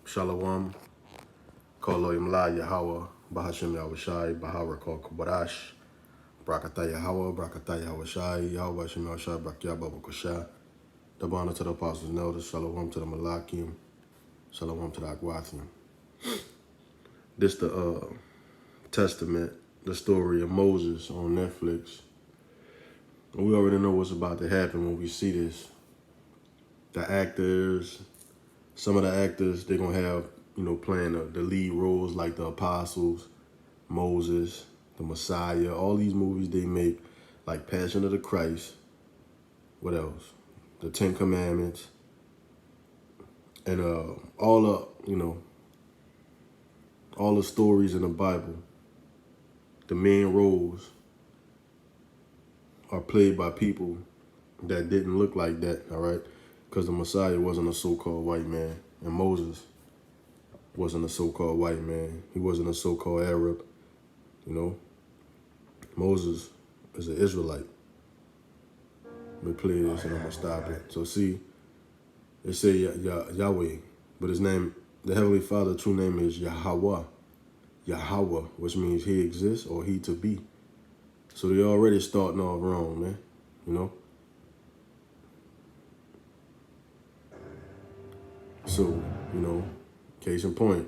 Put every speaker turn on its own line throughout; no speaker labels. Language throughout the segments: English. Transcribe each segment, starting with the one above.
Shalom, Kolo Imla Yahweh, Bahashim Yahushai, Bahara Kol Kubarash, Brakata Yahweh, Brakata Yahushai, Yahweh Hashem Yahushai, Brakia Baba Kusha, Dabana to the Apostles' Notice, Shalom to the Malakim, Shalom to the Akwathium. This the Testament, the story of Moses on Netflix. We already know what's about to happen when we see this. The actors, some of the actors, they're going to have, playing the lead roles like the apostles, Moses, the Messiah, all these movies they make, like Passion of the Christ. What else? The Ten Commandments. And all the stories in the Bible, the main roles are played by people that didn't look like that, all right? Because the Messiah wasn't a so-called white man, and Moses wasn't a so-called white man. He wasn't a so-called Arab, Moses is an Israelite. Let me play this and I'm going to stop it. So see, they say Yahweh, but his name, the Heavenly Father, true name is Yahweh. Yahweh, which means he exists or he to be. So they already starting off wrong, man, So, case in point,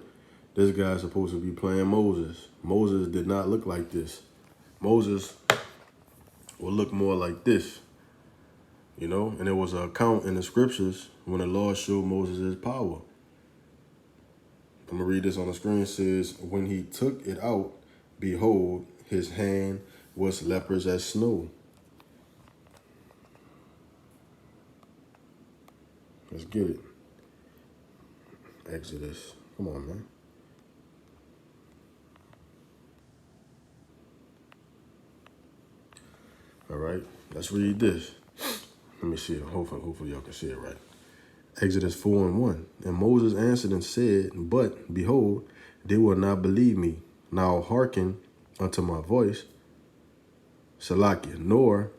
this guy's supposed to be playing Moses. Moses did not look like this. Moses will look more like this, and there was an account in the scriptures when the Lord showed Moses his power. I'm going to read this on the screen. It says, when he took it out, behold, his hand was leprous as snow. Let's get it. Exodus. Come on, man. All right, let's read this. Let me see it. Hopefully y'all can see it right. Exodus 4:1. And Moses answered and said, but behold, they will not believe me. Now hearken unto my voice, Salakia, nor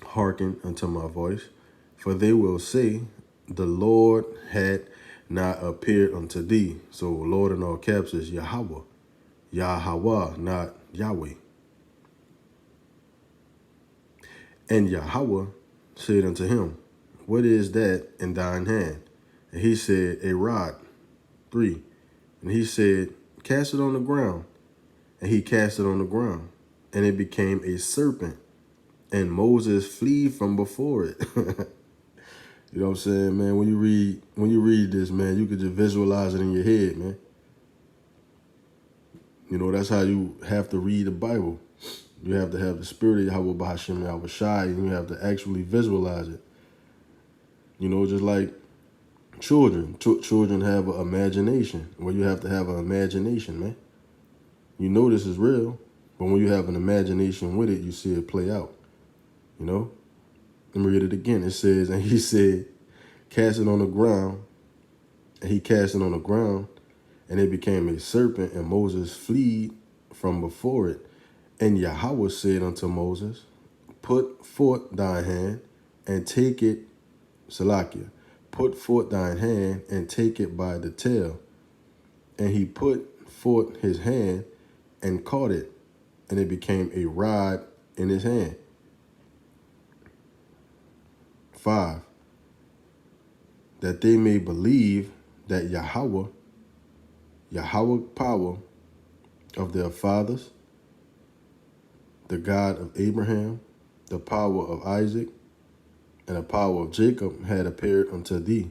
hearken unto my voice, for they will say, the Lord had not appeared unto thee. So Lord in all caps is Yahweh. Yahweh, not Yahweh. And Yahweh said unto him, what is that in thine hand? And he said, a rod. 3. And he said, cast it on the ground. And he cast it on the ground, and it became a serpent. And Moses flee from before it. You know what I'm saying, man? When you read this, man, you could just visualize it in your head, man. That's how you have to read the Bible. You have to have the spirit of Yahweh Bahashim Yahushai, and you have to actually visualize it. Just like children. Children have an imagination. Well, you have to have an imagination, man. This is real, but when you have an imagination with it, you see it play out. Let me read it again. It says, and he said, cast it on the ground. And he cast it on the ground, and it became a serpent, and Moses fled from before it. And Yahweh said unto Moses, put forth thine hand and take it, Salakia, put forth thine hand and take it by the tail. And he put forth his hand and caught it, and it became a rod in his hand. 5. That they may believe that Yahweh power of their fathers, the God of Abraham, the power of Isaac, and the power of Jacob had appeared unto thee.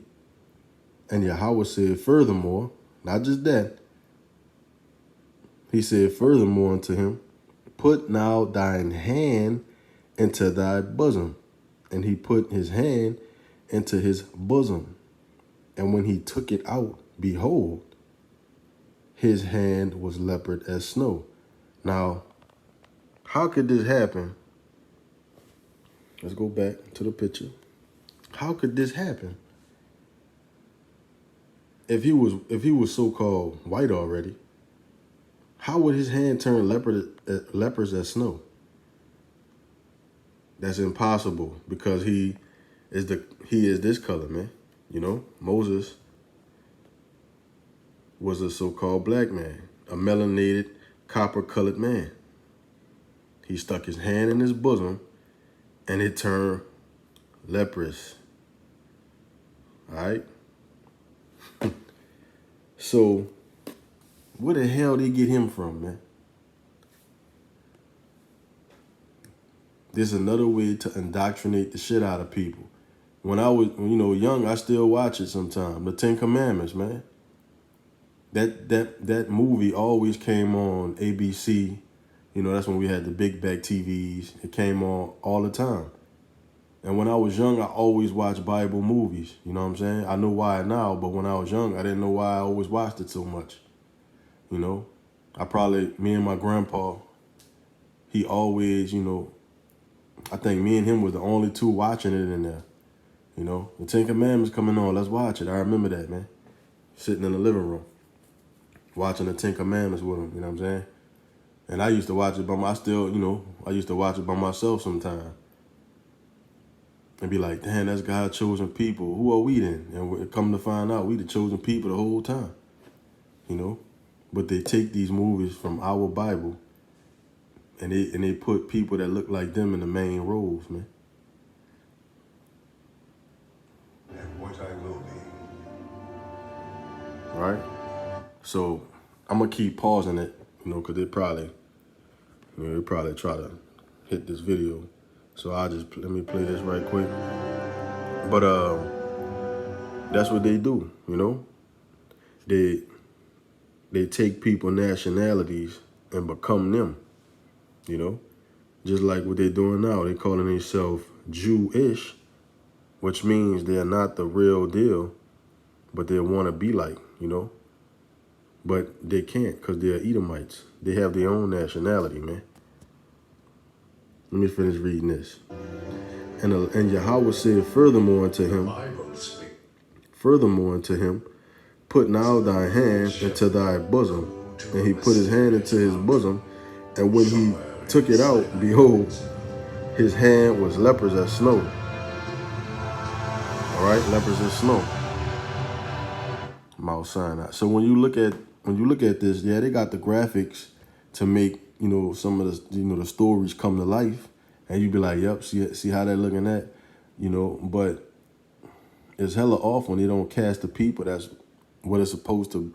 And Yahweh said furthermore, not just that, he said furthermore unto him, put now thine hand into thy bosom. And he put his hand into his bosom. And when he took it out, behold, his hand was leopard as snow. Now, how could this happen? Let's go back to the picture. How could this happen? If he was so-called white already, how would his hand turn leopards as snow? That's impossible, because he is this color, man. Moses was a so-called black man, a melanated, copper-colored man. He stuck his hand in his bosom and it turned leprous. All right? So, where the hell did they get him from, man? This is another way to indoctrinate the shit out of people. When I was, young, I still watch it sometimes. The Ten Commandments, man. That movie always came on ABC. That's when we had the big back TVs. It came on all the time. And when I was young, I always watched Bible movies. You know what I'm saying? I know why now, but when I was young, I didn't know why I always watched it so much. Me and my grandpa, he always, I think me and him was the only two watching it in there. The Ten Commandments coming on, let's watch it. I remember that, man. Sitting in the living room, watching the Ten Commandments with him, you know what I'm saying? And I used to watch it I used to watch it by myself sometimes. And be like, damn, that's God's chosen people. Who are we then? And we come to find out, we the chosen people the whole time. But they take these movies from our Bible and they put people that look like them in the main roles, man.
And what I will be.
Right? So I'm gonna keep pausing it, because they probably try to hit this video. So let me play this right quick. But that's what they do, They take people nationalities and become them, Just like what they're doing now. They're calling themselves Jewish, which means they're not the real deal, but they want to be like, But they can't because they're Edomites. They have their own nationality, man. Let me finish reading this. And Yahweh said furthermore unto him, put now thy hand into thy bosom. And he put his hand into his bosom, and when he took it out, behold, his hand was leprous as snow. All right, leprous as snow. Mount Sinai. So when you look at this, yeah, they got the graphics to make some of the the stories come to life, and you be like, yep, see how they're looking at, but it's hella off when they don't cast the people that's what it's supposed to,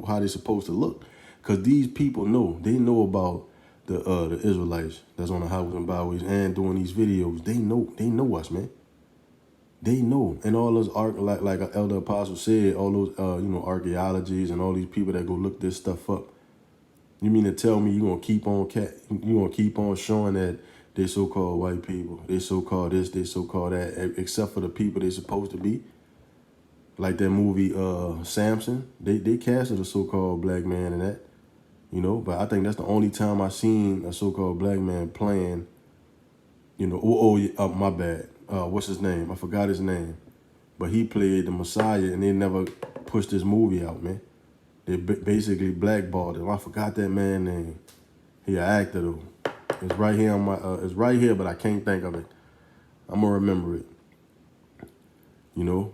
how they're supposed to look, because these people they know about the Israelites that's on the highways and byways and doing these videos. They know us, man. They know, and all those like Elder Apostle said, all those archaeologies and all these people that go look this stuff up. You mean to tell me you gonna keep on showing that they so-called white people, they so-called this, they so-called that, except for the people they supposed to be? Like that movie Samson, they casted a so-called black man in that, But I think that's the only time I seen a so-called black man playing. My bad. What's his name? I forgot his name. But he played the Messiah, and they never pushed this movie out, man. They basically blackballed him. I forgot that man's name. He an actor though. It's right here on my. It's right here, but I can't think of it. I'm gonna remember it.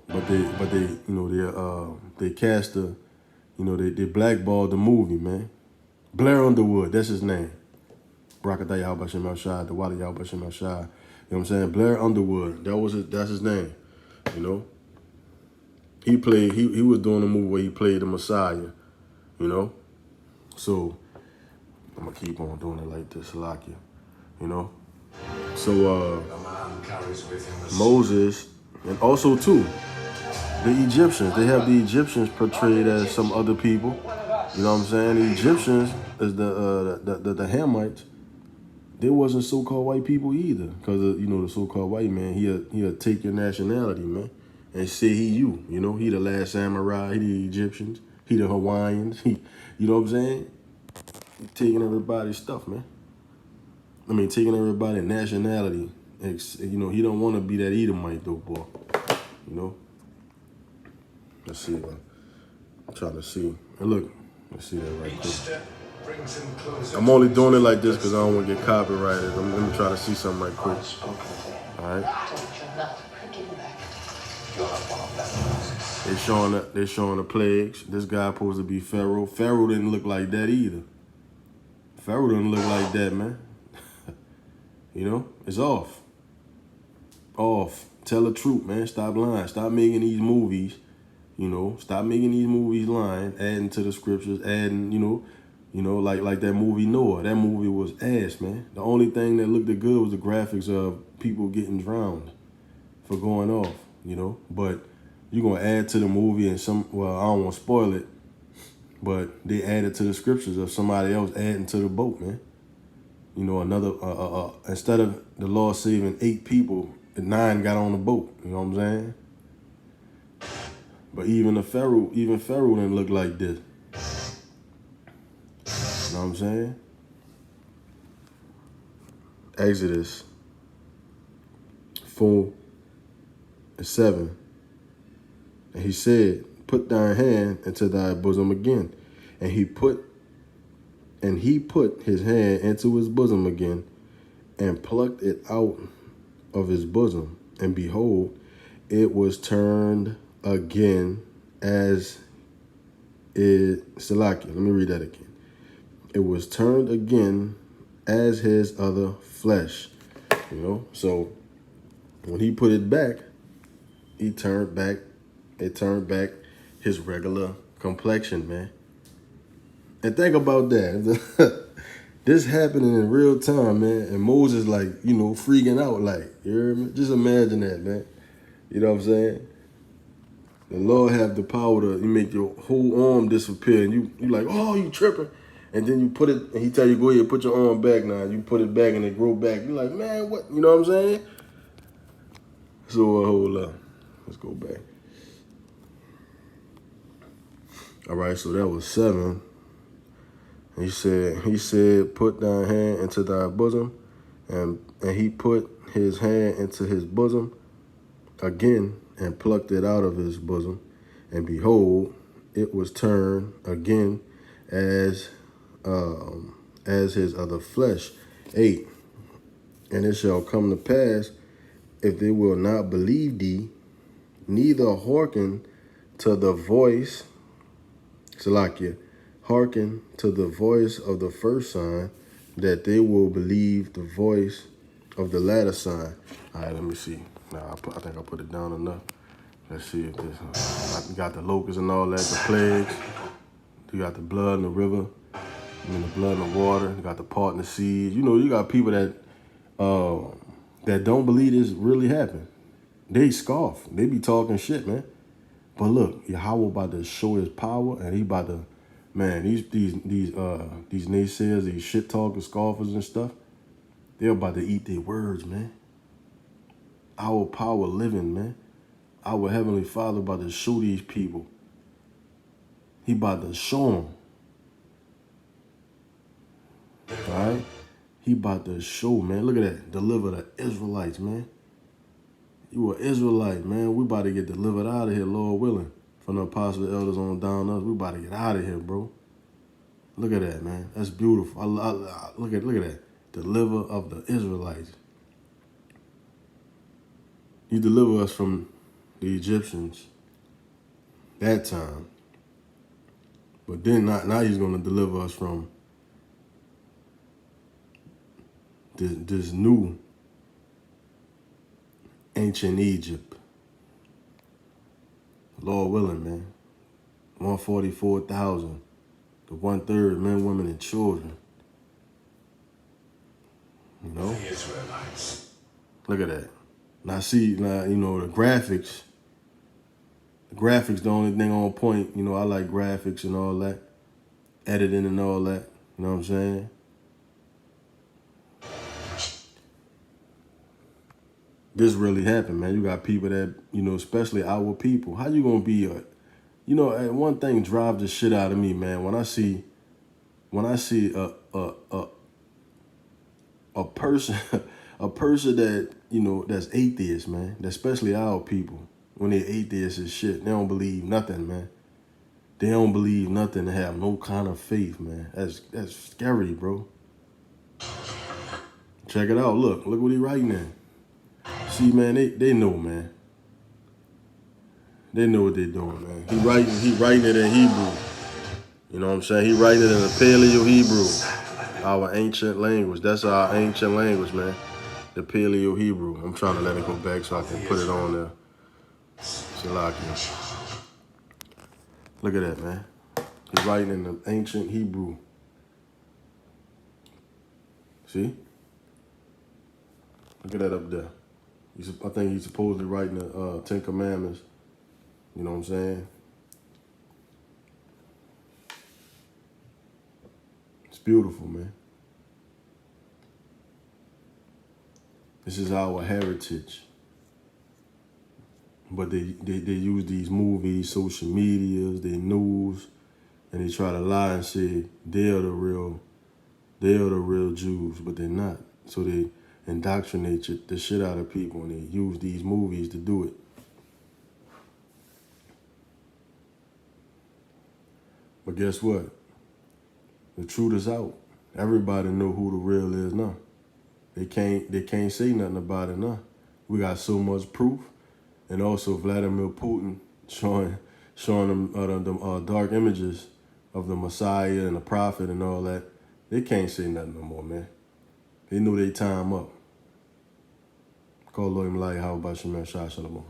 But they cast they blackballed the movie, man. Blair Underwood, that's his name. Brakatah Yahweh Shem El Shai, the Wadi Yahweh Shem El Shai. You know what I'm saying? Blair Underwood, that's his name. He was doing a movie where he played the Messiah. So I'm gonna keep on doing it like this, Salakia. So Moses, and also too, the Egyptians, they have the Egyptians portrayed as some other people. You know what I'm saying? The Egyptians is the Hamites. They wasn't so-called white people either, because the so-called white man, he'll take your nationality, man, and say he you. He the last samurai, he the Egyptians, he the Hawaiians, you know what I'm saying? He taking everybody's stuff, man. I mean, taking everybody's nationality. He don't want to be that Edomite though, boy. Let's see. I'm trying to see. And look, let's see that right quick. I'm only doing it like this because I don't want to get copyrighted. Let me try to see something right quick. All right. They showing the plagues. This guy supposed to be Pharaoh. Pharaoh didn't look like that either. Pharaoh didn't look like that, man. You know, it's off. Off. Tell the truth, man. Stop lying. Stop making these movies. You know, stop making these movies lying, adding to the scriptures, adding, like that movie Noah. That movie was ass, man. The only thing that looked good was the graphics of people getting drowned for going off, But you're gonna add to the movie and I don't want to spoil it, but they added to the scriptures of somebody else adding to the boat, man. Instead of the Lord saving 8 people, 9 got on the boat. You know what I'm saying? But even Pharaoh didn't look like this. You know what I'm saying? Exodus 4:7. And he said, "Put thine hand into thy bosom again." And he put his hand into his bosom again, and plucked it out of his bosom. And behold, it was turned again as it. Salakia, let me read that again. It was turned again as his other flesh. So when he put it back, it turned back his regular complexion, man. And think about that. This happening in real time, man. And Moses, freaking out. You hear me? Just imagine that, man. You know what I'm saying? The Lord have the power to make your whole arm disappear. And you like, oh, you tripping. And then you put it, and he tell you, go ahead, put your arm back now. You put it back and it grow back. You're like, man, what? You know what I'm saying? So, hold up. Let's go back. All right, so that was 7. He said, put thy hand into thy bosom, and he put his hand into his bosom again and plucked it out of his bosom, and behold, it was turned again as his other flesh. 8. And it shall come to pass, if they will not believe thee, neither hearken to the voice, Salakia, hearken to the voice of the first sign, that they will believe the voice of the latter sign. All right, let me see. I think I put it down enough. Let's see if this. You got the locusts and all that, the plagues. You got the blood in the river. The blood in the water. You got the part in the seas. You got people that don't believe this really happened. They scoff. They be talking shit, man. But look, Yahweh about to show his power, and he about to, man, these naysayers, these shit talkers, scoffers and stuff, they're about to eat their words, man. Our power living, man. Our Heavenly Father about to show these people. He about to show them. All right? He about to show, man. Look at that. Deliver the Israelites, man. You an Israelite, man. We about to get delivered out of here, Lord willing. From the apostles, the elders on down us. We about to get out of here, bro. Look at that, man. That's beautiful. Look at that. Deliver of the Israelites. You deliver us from the Egyptians that time. But then now he's going to deliver us from this new ancient Egypt. Lord willing, man. 144,000. The 1/3 men, women, and children. The
Israelites.
Look at that. Now see, the graphics. The graphics, the only thing on point. I like graphics and all that. Editing and all that. You know what I'm saying? This really happened, man. You got people that, especially our people. How you gonna be one thing drives the shit out of me, man. When I see a person a person that, that's atheist, man, especially our people, when they're atheists and shit, they don't believe nothing, man. They don't believe nothing and have no kind of faith, man. That's scary, bro. Check it out. Look what he writing there. See, man, they know, man. They know what they're doing, man. He writing it in Hebrew. You know what I'm saying? He writing it in the Paleo Hebrew, our ancient language. That's our ancient language, man. The Paleo Hebrew. I'm trying to let it go back so I can put it on there. Shalakia. Look at that, man. He's writing in the ancient Hebrew. See? Look at that up there. I think he's supposedly writing the Ten Commandments. You know what I'm saying? It's beautiful, man. This is our heritage. But they use these movies, social medias, their news, and they try to lie and say they're the real Jews, but they're not. So they indoctrinate the shit out of people, and they use these movies to do it. But guess what? The truth is out. Everybody know who the real is now. They can't say nothing about it now. We got so much proof, and also Vladimir Putin showing them dark images of the Messiah and the prophet and all that. They can't say nothing no more, man. They knew their time up. Call Loyim Lai, how about Shemel Shah Shalom?